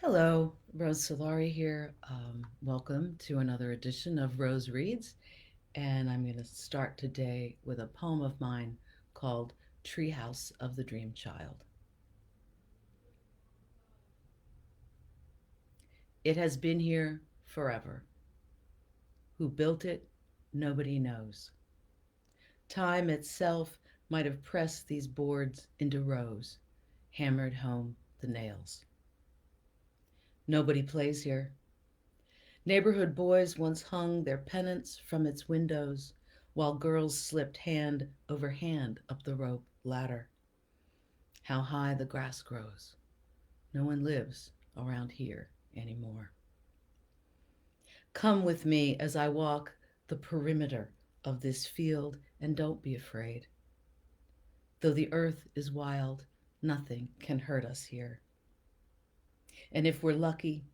Hello, Rose Solari here. Welcome to another edition of Rose Reads, and I'm going to start today with a poem of mine called Treehouse of the Dream Child. It has been here forever. Who built it, nobody knows. Time itself might have pressed these boards into rows, hammered home the nails. Nobody plays here. Neighborhood boys once hung their pennants from its windows, while girls slipped hand over hand up the rope ladder. How high the grass grows. No one lives around here anymore. Come with me as I walk the perimeter of this field, and don't be afraid. Though the earth is wild, nothing can hurt us here. And if we're lucky,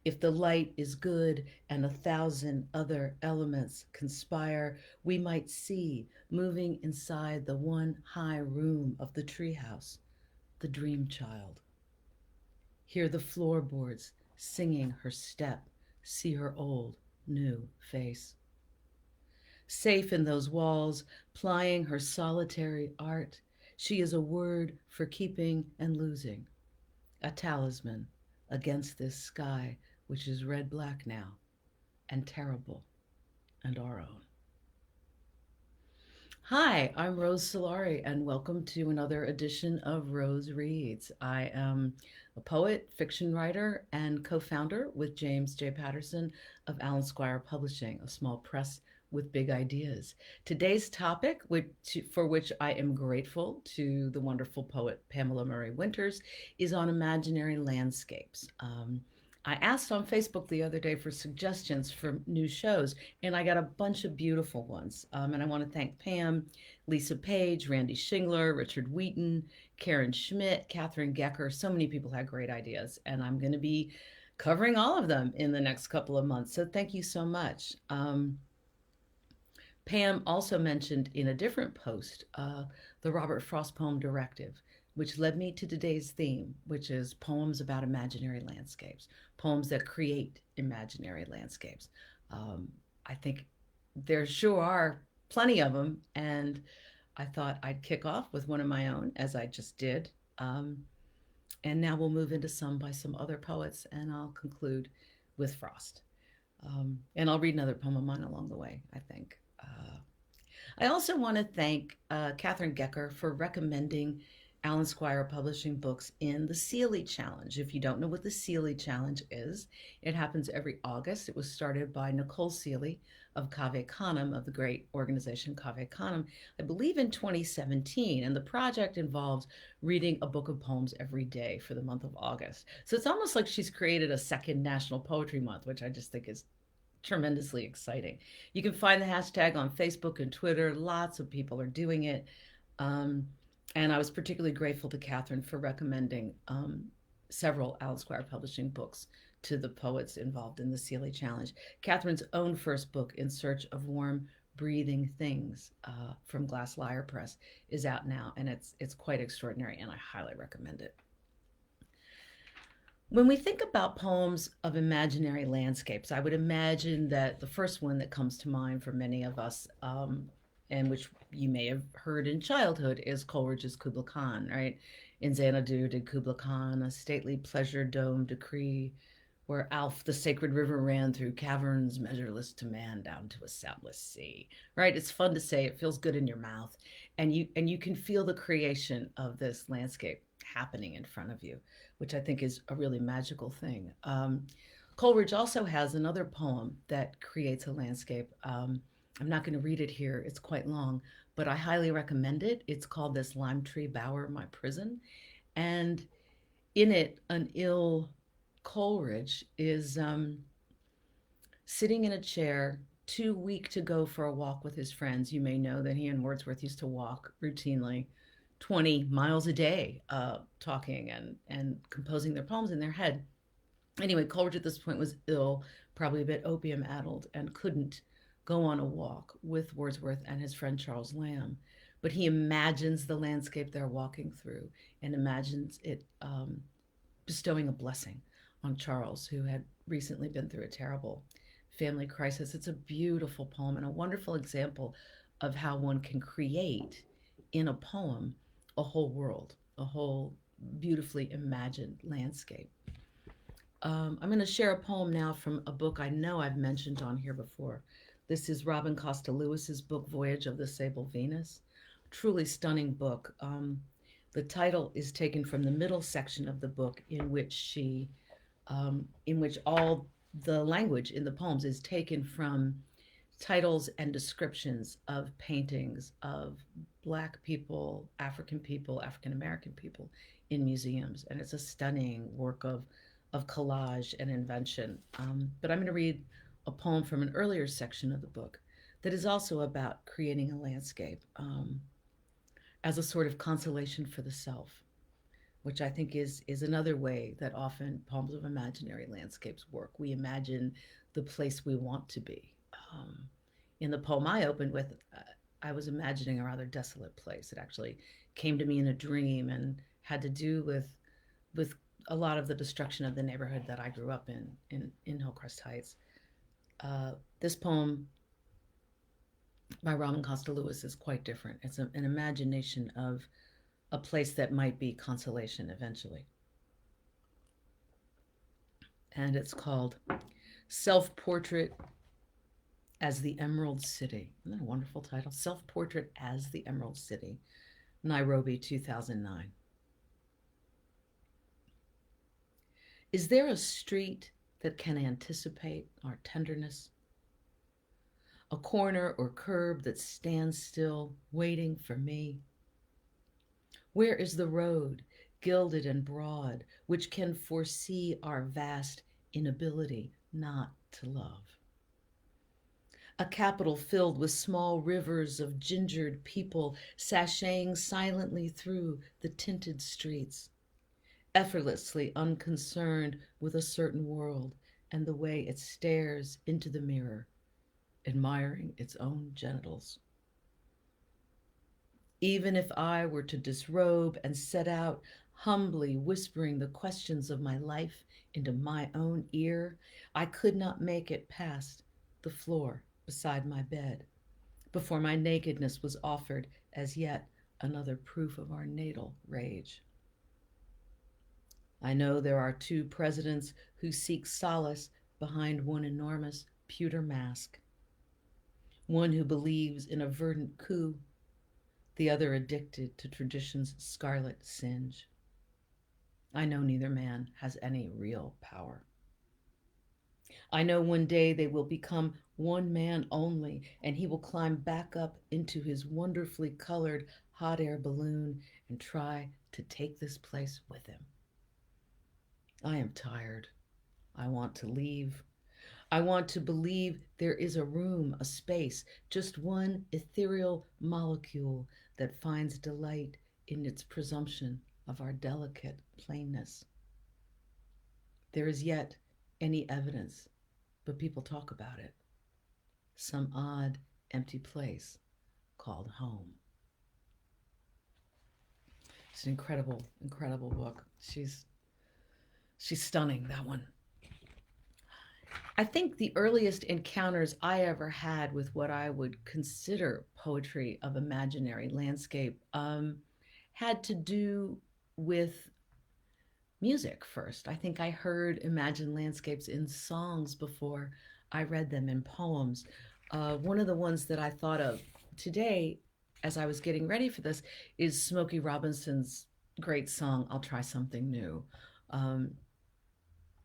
if the light is good and 1,000 other elements conspire, we might see, moving inside the one high room of the treehouse, the dream child. Hear the floorboards singing her step, see her old, new face. Safe in those walls, plying her solitary art, she is a word for keeping and losing, a talisman against this sky, which is red black now and terrible and our own. Hi, I'm Rose Solari, and welcome to another edition of Rose Reads. I am a poet, fiction writer, and co founder with James J. Patterson of Squire Publishing, a small press with big ideas. Today's topic, for which I am grateful to the wonderful poet Pamela Murray Winters, is on imaginary landscapes. I asked on Facebook the other day for suggestions for new shows, and I got a bunch of beautiful ones. And I want to thank Pam, Lisa Page, Randy Shingler, Richard Wheaton, Karen Schmidt, Catherine Gecker. So many people had great ideas, and I'm going to be covering all of them in the next couple of months. So thank you so much. Pam also mentioned in a different post the Robert Frost poem Directive, which led me to today's theme, which is poems about imaginary landscapes, poems that create imaginary landscapes. I think there sure are plenty of them, and I thought I'd kick off with one of my own, as I just did. And now we'll move into some by some other poets, and I'll conclude with Frost. And I'll read another poem of mine along the way, I think. I also want to thank Catherine Gecker for recommending Squire Publishing books in the Seeley Challenge. If you don't know what the Seeley Challenge is, it happens every August. It was started by Nicole Seeley of Cave Canem, of the great organization Cave Canem, I believe in 2017. And the project involves reading a book of poems every day for the month of August. So it's almost like she's created a second National Poetry Month, which I just think is tremendously exciting. You can find the hashtag on Facebook and Twitter. Lots of people are doing it. And I was particularly grateful to Catherine for recommending several Squire Publishing books to the poets involved in the Seeley Challenge. Catherine's own first book, In Search of Warm Breathing Things, from Glass Lyre Press, is out now, and it's quite extraordinary, and I highly recommend it. When we think about poems of imaginary landscapes, I would imagine that the first one that comes to mind for many of us, and which you may have heard in childhood, is Coleridge's Kubla Khan, right? In Xanadu did Kubla Khan a stately pleasure dome decree, where Alf the sacred river ran through caverns measureless to man down to a soundless sea, right? It's fun to say, it feels good in your mouth, and you can feel the creation of this landscape happening in front of you, which I think is a really magical thing. Coleridge also has another poem that creates a landscape. I'm not going to read it here, it's quite long, but I highly recommend it. It's called This Lime Tree Bower, My Prison. And in it, an ill Coleridge is sitting in a chair, too weak to go for a walk with his friends. You may know that he and Wordsworth used to walk routinely 20 miles a day, talking and composing their poems in their head. Anyway, Coleridge at this point was ill, probably a bit opium addled, and couldn't go on a walk with Wordsworth and his friend Charles Lamb. But he imagines the landscape they're walking through and imagines it bestowing a blessing on Charles, who had recently been through a terrible family crisis. It's a beautiful poem and a wonderful example of how one can create in a poem a whole world, a whole beautifully imagined landscape. I'm going to share a poem now from a book I know I've mentioned on here before. This is Robin Coste Lewis's book, Voyage of the Sable Venus. Truly stunning book. The title is taken from the middle section of the book, in which all the language in the poems is taken from titles and descriptions of paintings of Black people, African American people in museums. And it's a stunning work of collage and invention. But I'm going to read a poem from an earlier section of the book that is also about creating a landscape as a sort of consolation for the self, which I think is another way that often poems of imaginary landscapes work. We imagine the place we want to be. Um, in the poem I opened with, I was imagining a rather desolate place. It actually came to me in a dream and had to do with a lot of the destruction of the neighborhood that I grew up in Hillcrest Heights. This poem by Robin Costa Lewis is quite different. It's an imagination of a place that might be consolation eventually. And it's called Self Portrait as the Emerald City. Isn't that a wonderful title? Self Portrait as the Emerald City, Nairobi, 2009. Is there a street that can anticipate our tenderness? A corner or curb that stands still, waiting for me? Where is the road, gilded and broad, which can foresee our vast inability not to love? A capital filled with small rivers of gingered people sashaying silently through the tinted streets, effortlessly unconcerned with a certain world and the way it stares into the mirror, admiring its own genitals. Even if I were to disrobe and set out, humbly whispering the questions of my life into my own ear, I could not make it past the floor beside my bed before my nakedness was offered as yet another proof of our natal rage. I know there are two presidents who seek solace behind one enormous pewter mask, one who believes in a verdant coup, the other addicted to tradition's scarlet singe. I know neither man has any real power. I know one day they will become one man only, and he will climb back up into his wonderfully colored hot air balloon and try to take this place with him. I am tired. I want to leave. I want to believe there is a room, a space, just one ethereal molecule that finds delight in its presumption of our delicate plainness. There is yet any evidence, but people talk about it. Some odd, empty place called home. It's an incredible, incredible book. She's stunning, that one. I think the earliest encounters I ever had with what I would consider poetry of imaginary landscape had to do with music first. I think I heard imagined landscapes in songs before I read them in poems. One of the ones that I thought of today as I was getting ready for this is Smokey Robinson's great song, I'll Try Something New. Um,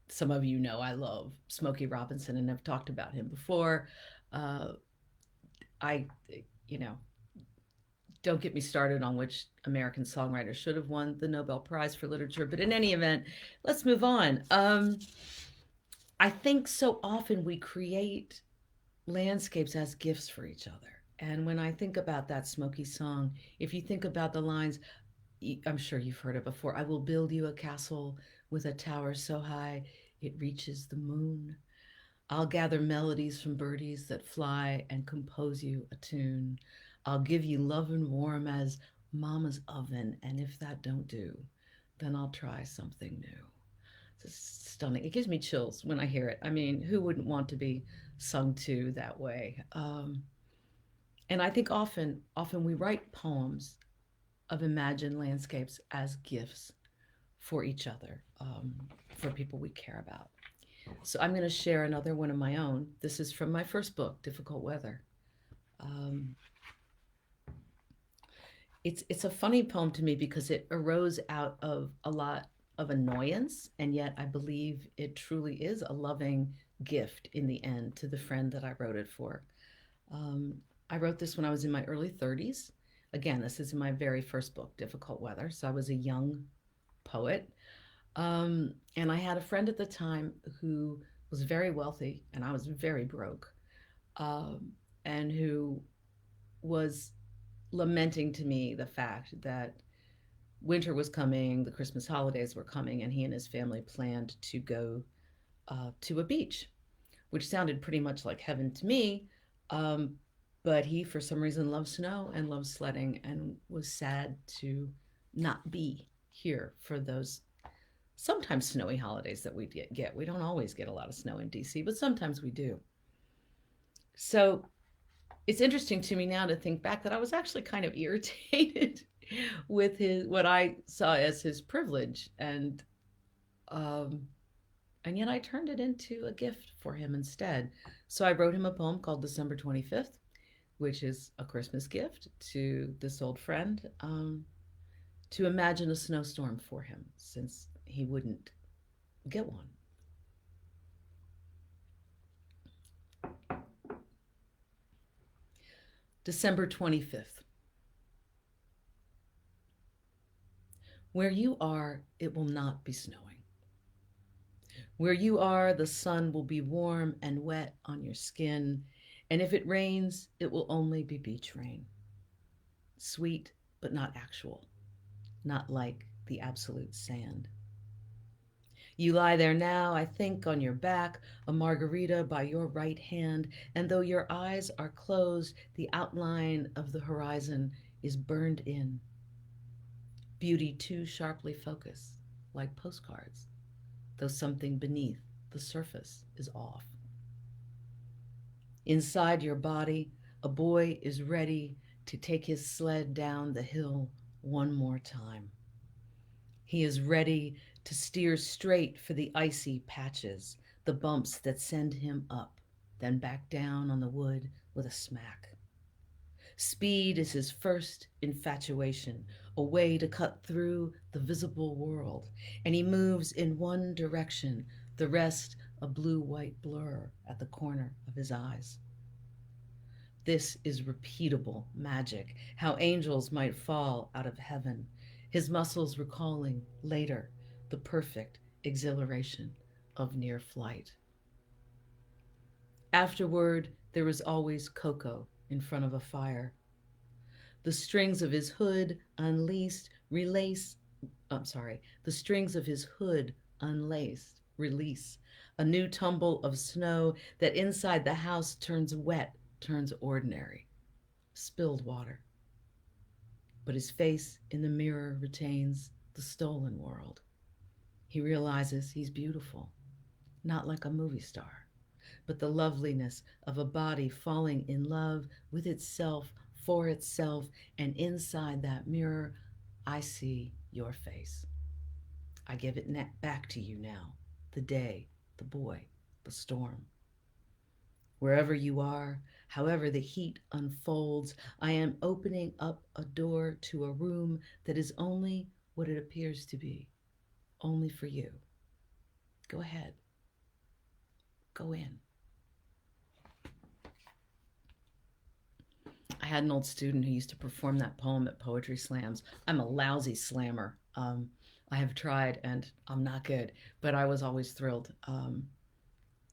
some of you know I love Smokey Robinson and have talked about him before. Uh, I, you know, don't get me started on which American songwriter should have won the Nobel Prize for Literature, but in any event, let's move on. I think so often we create landscapes as gifts for each other. And when I think about that Smokey song, if you think about the lines, I'm sure you've heard it before. I will build you a castle with a tower so high it reaches the moon. I'll gather melodies from birdies that fly and compose you a tune. I'll give you love and warm as mama's oven, and if that don't do, then I'll try something new. It's stunning. It gives me chills when I hear it. I mean, who wouldn't want to be sung to that way? And I think often we write poems of imagined landscapes as gifts for each other, for people we care about. So I'm going to share another one of my own. This is from my first book, Difficult Weather. Um, it's a funny poem to me because it arose out of a lot of annoyance, and yet I believe it truly is a loving gift in the end to the friend that I wrote it for. Um, I wrote this when I was in my early 30s. Again, this is my very first book, Difficult Weather. So I was a young poet. And I had a friend at the time who was very wealthy, and I was very broke, um, and who was lamenting to me the fact that winter was coming, the Christmas holidays were coming, and he and his family planned to go to a beach, which sounded pretty much like heaven to me. Um, but he, for some reason, loved snow and loved sledding and was sad to not be here for those sometimes snowy holidays that we get. We don't always get a lot of snow in DC, but sometimes we do. So it's interesting to me now to think back that I was actually kind of irritated with his what I saw as his privilege, um, and yet I turned it into a gift for him instead. So I wrote him a poem called December 25th, which is a Christmas gift to this old friend, to imagine a snowstorm for him since he wouldn't get one. December 25th. Where you are, it will not be snowing. Where you are, the sun will be warm and wet on your skin, and if it rains, it will only be beach rain. Sweet, but not actual, not like the absolute sand. You lie there now, I think, on your back, a margarita by your right hand, and though your eyes are closed, the outline of the horizon is burned in. Beauty too sharply focused, like postcards, though something beneath the surface is off. Inside your body, a boy is ready to take his sled down the hill one more time. He is ready to steer straight for the icy patches, the bumps that send him up, then back down on the wood with a smack. Speed is his first infatuation, a way to cut through the visible world, and he moves in one direction, the rest a blue-white blur at the corner of his eyes. This is repeatable magic, how angels might fall out of heaven, his muscles recalling later the perfect exhilaration of near flight. Afterward, there is always cocoa in front of a fire. The strings of his hood unleased release, the strings of his hood unlaced release a new tumble of snow that inside the house turns wet, turns ordinary, spilled water. But his face in the mirror retains the stolen world. He realizes he's beautiful, not like a movie star, but the loveliness of a body falling in love with itself, for itself, and inside that mirror, I see your face. I give it back to you now, the day, the boy, the storm. Wherever you are, however the heat unfolds, I am opening up a door to a room that is only what it appears to be, only for you. Go ahead. Go in. I had an old student who used to perform that poem at poetry slams. I'm a lousy slammer. I have tried and I'm not good, but I was always thrilled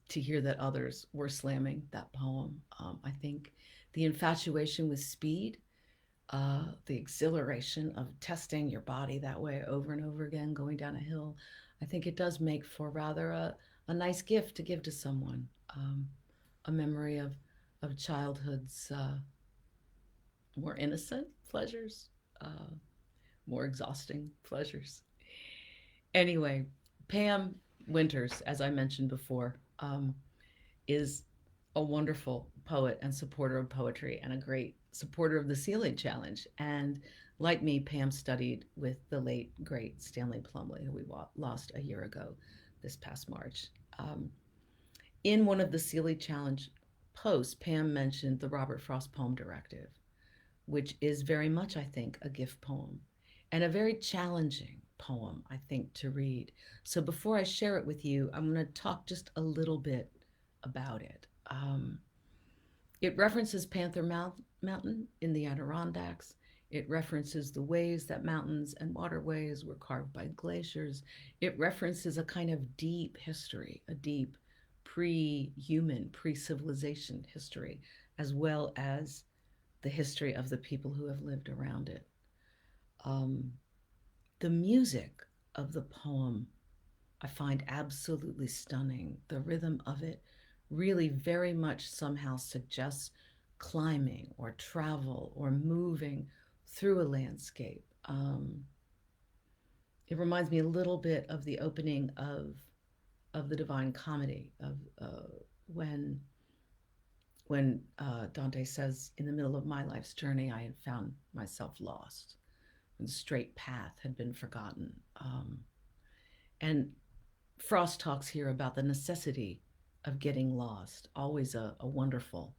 to hear that others were slamming that poem. I think the infatuation with speed, the exhilaration of testing your body that way over and over again, going down a hill, I think it does make for rather a nice gift to give to someone, a memory of childhood's more innocent pleasures, more exhausting pleasures. Anyway, Pam, Winters, as I mentioned before, is a wonderful poet and supporter of poetry and a great supporter of the Sealing Challenge. And like me, Pam studied with the late, great Stanley Plumley, who we lost a year ago this past March. Um, in one of the Sealy Challenge posts, Pam mentioned the Robert Frost Poem Directive, which is very much, I think, a gift poem and a very challenging poem, I think, to read. So before I share it with you, I'm going to talk just a little bit about it. It references Mountain in the Adirondacks. It references the ways that mountains and waterways were carved by glaciers. It references a kind of deep history, a deep pre human, pre civilization history, as well as the history of the people who have lived around it. Um, the music of the poem I find absolutely stunning. The rhythm of it really very much somehow suggests climbing or travel or moving through a landscape. It reminds me a little bit of the opening of the Divine Comedy of when Dante says, "In the middle of my life's journey, I had found myself lost, and the straight path had been forgotten." And Frost talks here about the necessity of getting lost, always a wonderful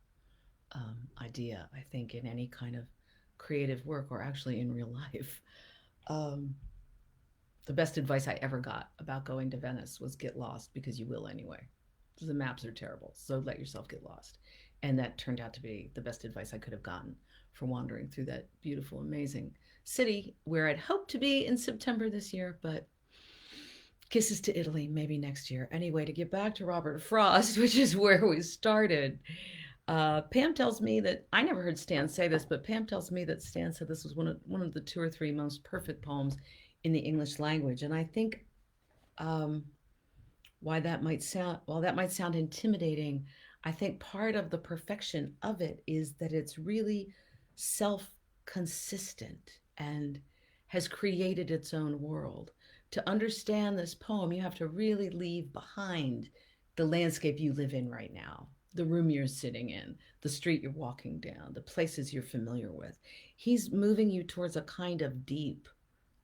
idea, I think, in any kind of creative work or actually in real life. Um, the best advice I ever got about going to Venice was get lost because you will anyway. The maps are terrible, so let yourself get lost. And that turned out to be the best advice I could have gotten for wandering through that beautiful, amazing city where I'd hoped to be in September this year, but kisses to Italy, maybe next year. Anyway, to get back to Robert Frost, which is where we started, Pam tells me that I never heard Stan say this, but Pam tells me that Stan said this was one of the two or three most perfect poems in the English language, and I think um, while that might sound intimidating, I think part of the perfection of it is that it's really self consistent and has created its own world. To understand this poem, you have to really leave behind the landscape you live in right now, the room you're sitting in, the street you're walking down, the places you're familiar with. He's moving you towards a kind of deep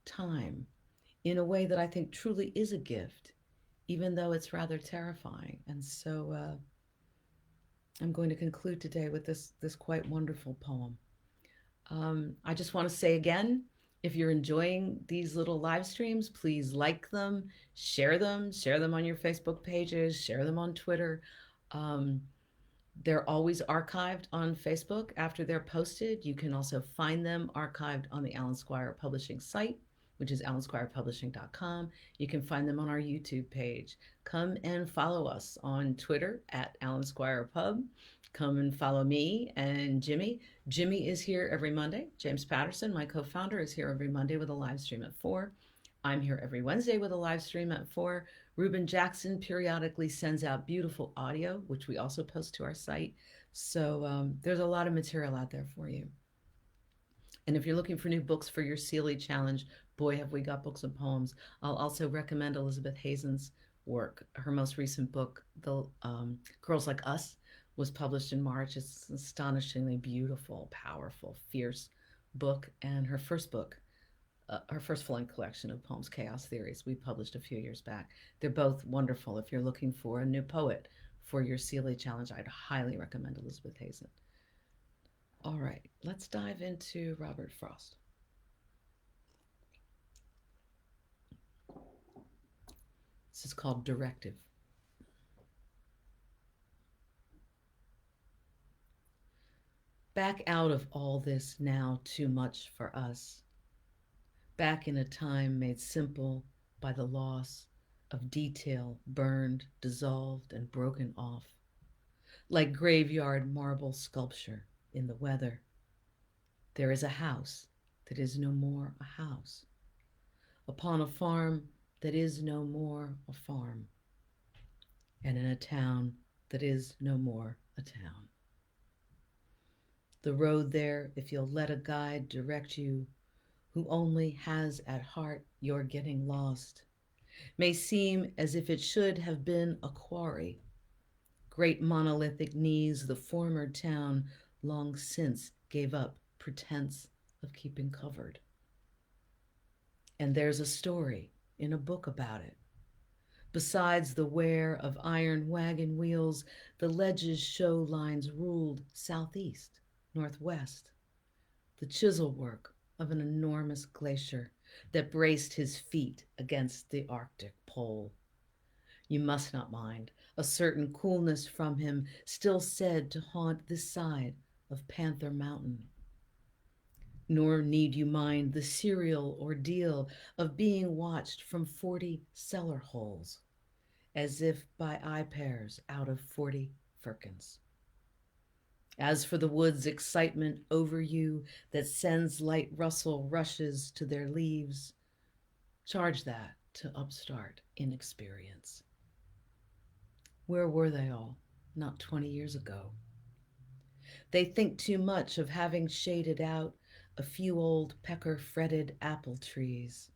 time in a way that I think truly is a gift, even though it's rather terrifying. And so I'm going to conclude today with this quite wonderful poem. I just want to say again, if you're enjoying these little live streams, please like them, share them on your Facebook pages, share them on Twitter. Um, they're always archived on Facebook after they're posted. You can also find them archived on the Alan Squire Publishing site, which is alansquirepublishing.com. You can find them on our YouTube page. Come and follow us on Twitter at Alan Squire Pub. Come and follow me and Jimmy. Jimmy is here every Monday. James Patterson, my co-founder, is here every Monday with a live stream at 4. I'm here every Wednesday with a live stream at 4. Ruben Jackson periodically sends out beautiful audio, which we also post to our site. So there's a lot of material out there for you. And if you're looking for new books for your Sealy Challenge, boy, have we got books and poems. I'll also recommend Elizabeth Hazen's work. Her most recent book, The Girls Like Us, was published in March. It's an astonishingly beautiful, powerful, fierce book. And her first book, her first full-length collection of poems, Chaos Theories, we published a few years back. They're both wonderful. If you're looking for a new poet for your Sealy Challenge, I'd highly recommend Elizabeth Hazen. All right, let's dive into Robert Frost. This is called Directive. Back out of all this now too much for us. Back in a time made simple by the loss of detail burned, dissolved, and broken off, like graveyard marble sculpture in the weather. There is a house that is no more a house, upon a farm that is no more a farm, and in a town that is no more a town. The road there, if you'll let a guide direct you, who only has at heart your getting lost, may seem as if it should have been a quarry. Great monolithic knees, the former town long since gave up pretense of keeping covered. And there's a story in a book about it. Besides the wear of iron wagon wheels, the ledges show lines ruled southeast, northwest, the chisel work of an enormous glacier that braced his feet against the Arctic pole. You must not mind a certain coolness from him, still said to haunt this side of Panther Mountain. Nor need you mind the serial ordeal of being watched from 40 cellar holes, as if by eye pairs out of 40 firkins. As for the wood's excitement over you that sends light rustle rushes to their leaves, charge that to upstart inexperience. Where were they all not 20 years ago? They think too much of having shaded out a few old pecker-fretted apple trees.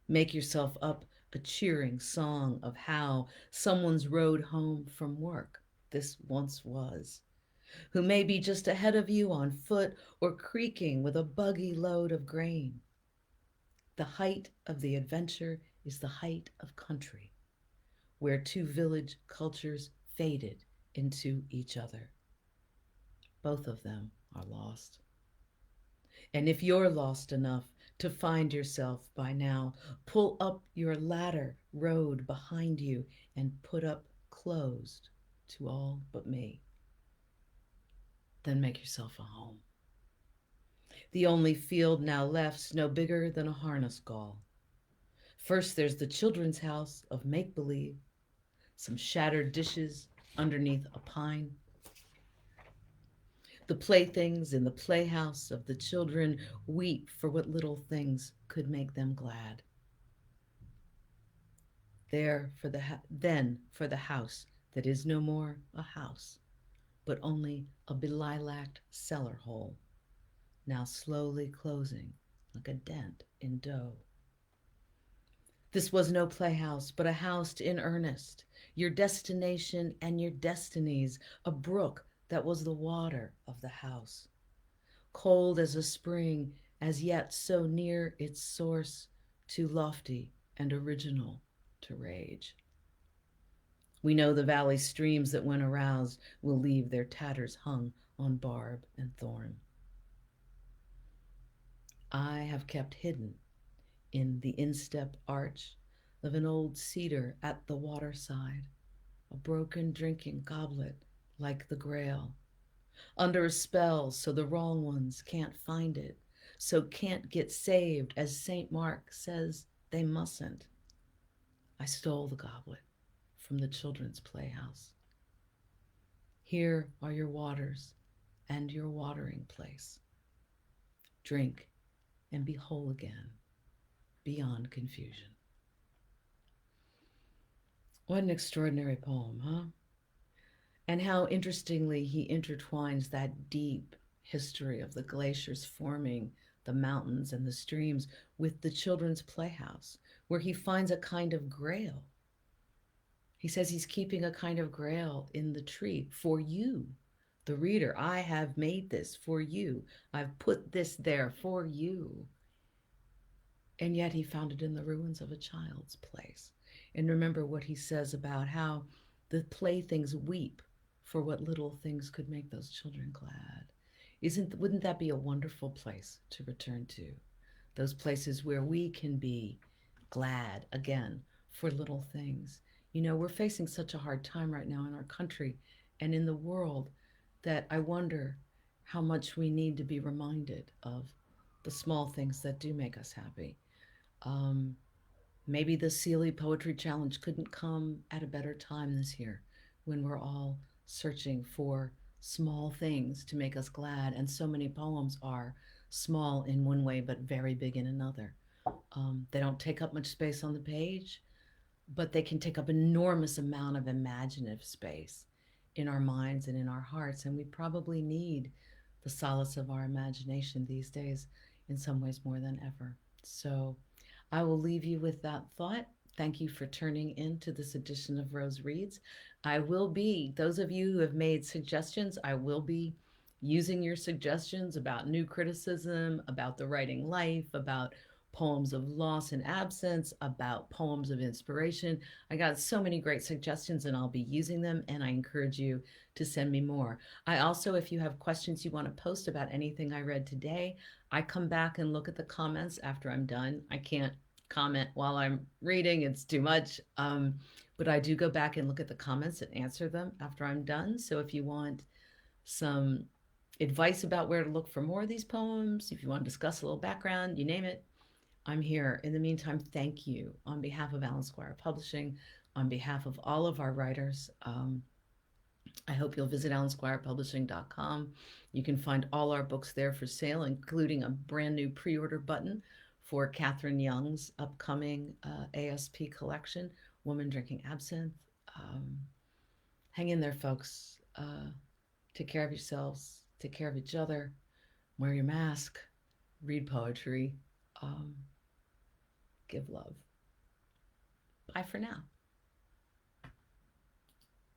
Make yourself up a cheering song of how someone's road home from work this once was, who may be just ahead of you on foot or creaking with a buggy load of grain. The height of the adventure is the height of country, where two village cultures faded into each other. Both of them are lost. And if you're lost enough to find yourself by now, pull up your ladder road behind you and put up closed to all but me. Then make yourself a home. The only field now left's no bigger than a harness gall. First, there's the children's house of make-believe, some shattered dishes underneath a pine. The playthings in the playhouse of the children weep for what little things could make them glad. Then for the house that is no more a house, but only a belilaced cellar hole, now slowly closing like a dent in dough. This was no playhouse, but a house in earnest, your destination and your destinies, a brook that was the water of the house. Cold as a spring, as yet so near its source, too lofty and original to rage. We know the valley streams that, when aroused, will leave their tatters hung on barb and thorn. I have kept hidden in the instep arch of an old cedar at the waterside, a broken drinking goblet like the Grail, under a spell so the wrong ones can't find it, so can't get saved as St. Mark says they mustn't. I stole the goblet from the children's playhouse. Here are your waters and your watering place. Drink and be whole again, beyond confusion. What an extraordinary poem, huh? And how interestingly he intertwines that deep history of the glaciers forming the mountains and the streams with the children's playhouse, where he finds a kind of grail. He says he's keeping a kind of grail in the tree for you, the reader. I have made this for you. I've put this there for you. And yet he found it in the ruins of a child's place. And remember what he says about how the playthings weep for what little things could make those children glad. Wouldn't that be a wonderful place to return to? Those places where we can be glad again for little things. You know, we're facing such a hard time right now in our country and in the world that I wonder how much we need to be reminded of the small things that do make us happy. Maybe the Sealy Poetry Challenge couldn't come at a better time this year when we're all searching for small things to make us glad. And so many poems are small in one way, but very big in another. They don't take up much space on the page, but they can take up an enormous amount of imaginative space in our minds and in our hearts. And we probably need the solace of our imagination these days in some ways more than ever. So I will leave you with that thought. Thank you for turning in to this edition of Rose Reads. Those of you who have made suggestions, I will be using your suggestions about new criticism, about the writing life, about poems of loss and absence, about poems of inspiration. I got so many great suggestions and I'll be using them, and I encourage you to send me more. I also, if you have questions you want to post about anything I read today, I come back and look at the comments after I'm done. I can't comment while I'm reading, it's too much. But I do go back and look at the comments and answer them after I'm done. So if you want some advice about where to look for more of these poems, if you want to discuss a little background, you name it, I'm here. In the meantime, thank you on behalf of Alan Squire Publishing, on behalf of all of our writers. I hope you'll visit AlanSquirePublishing.com. You can find all our books there for sale, including a brand new pre-order button for Catherine Young's upcoming ASP collection, Woman Drinking Absinthe. Hang in there, folks. Take care of yourselves. Take care of each other. Wear your mask. Read poetry. Give love. Bye for now.